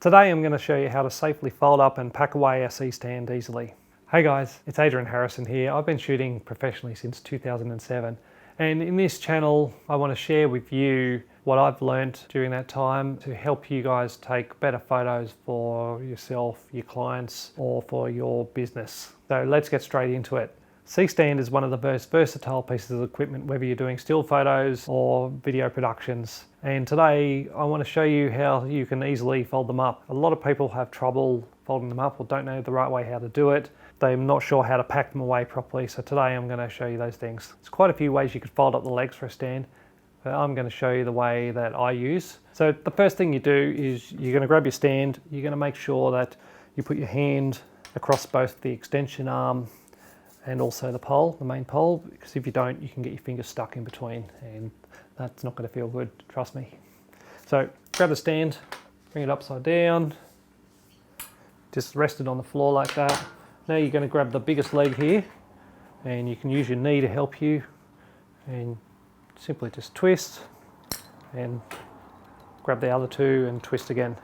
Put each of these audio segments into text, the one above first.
Today I'm going to show you how to safely fold up and pack away a C-stand easily. Hey guys, it's Adrian Harrison here. I've been shooting professionally since 2007, and in this channel I want to share with you what I've learnt during that time to help you guys take better photos for yourself, your clients, or for your business. So let's get straight into it. C-stand is one of the most versatile pieces of equipment, whether you're doing still photos or video productions. And today I want to show you how you can easily fold them up. A lot of people have trouble folding them up or don't know the right way how to do it. They're not sure how to pack them away properly. So today I'm going to show you those things. There's quite a few ways you could fold up the legs for a stand, but I'm going to show you the way that I use. So the first thing you do is you're going to grab your stand. You're going to make sure that you put your hand across both the extension arm and also the pole, the main pole, because if you don't, you can get your fingers stuck in between and that's not going to feel good, trust me. So grab the stand, bring it upside down, just rest it on the floor like that. Now you're going to grab the biggest leg here, and you can use your knee to help you, and simply just twist and grab the other two and twist again.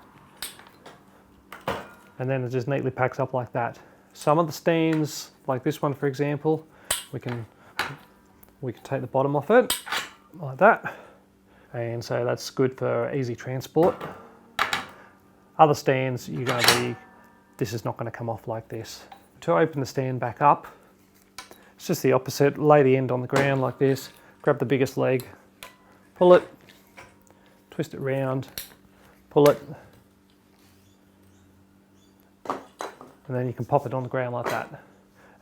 And then it just neatly packs up like that. Some of the stands, like this one for example, we can take the bottom off it like that, and so that's good for easy transport. Other stands, this is not going to come off like this. To open the stand back up, it's just the opposite. Lay the end on the ground like this, grab the biggest leg, pull it, twist it round, pull it, and then you can pop it on the ground like that,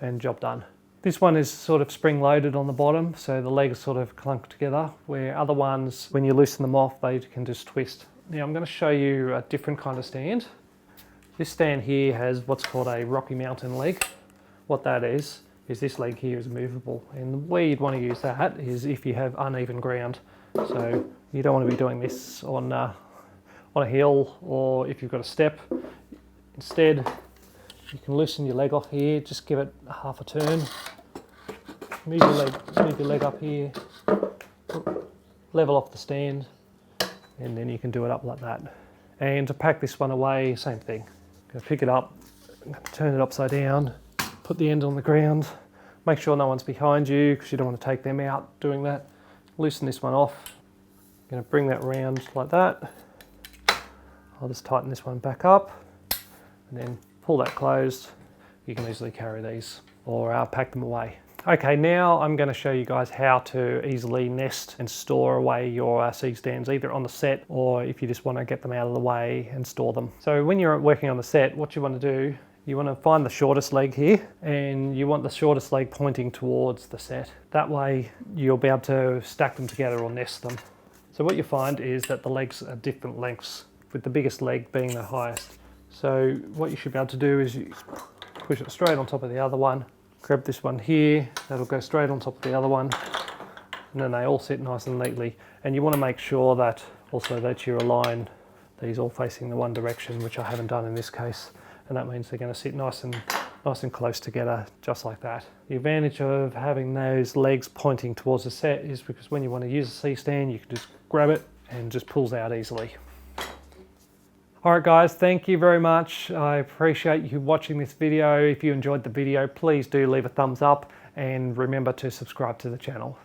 and job done. This one is sort of spring loaded on the bottom, so the legs sort of clunk together, where other ones, when you loosen them off, they can just twist. Now I'm going to show you a different kind of stand. This stand here has what's called a Rocky Mountain leg. What that is this leg here is movable, and the way you'd want to use that is if you have uneven ground. So you don't want to be doing this on a hill, or if you've got a step. Instead, you can loosen your leg off here, just give it a half a turn. Move your leg up here, level off the stand, and then you can do it up like that. And to pack this one away, same thing. I'm going to pick it up, turn it upside down, put the end on the ground, make sure no one's behind you because you don't want to take them out doing that. Loosen this one off. I'm going to bring that round like that. I'll just tighten this one back up and then pull that closed. You can easily carry these or pack them away. Okay, now I'm going to show you guys how to easily nest and store away your C-stands, either on the set or if you just want to get them out of the way and store them. So when you're working on the set, what you want to do, you want to find the shortest leg here, and you want the shortest leg pointing towards the set. That way you'll be able to stack them together or nest them. So what you find is that the legs are different lengths, with the biggest leg being the highest. So what you should be able to do is you push it straight on top of the other one, grab this one here, that'll go straight on top of the other one, and then they all sit nice and neatly. And you want to make sure that also that you align these all facing the one direction, which I haven't done in this case, and that means they're going to sit nice and close together, just like that. The advantage of having those legs pointing towards the set is because when you want to use a C-stand, you can just grab it and just pulls out easily. Alright guys, thank you very much. I appreciate you watching this video. If you enjoyed the video, please do leave a thumbs up and remember to subscribe to the channel.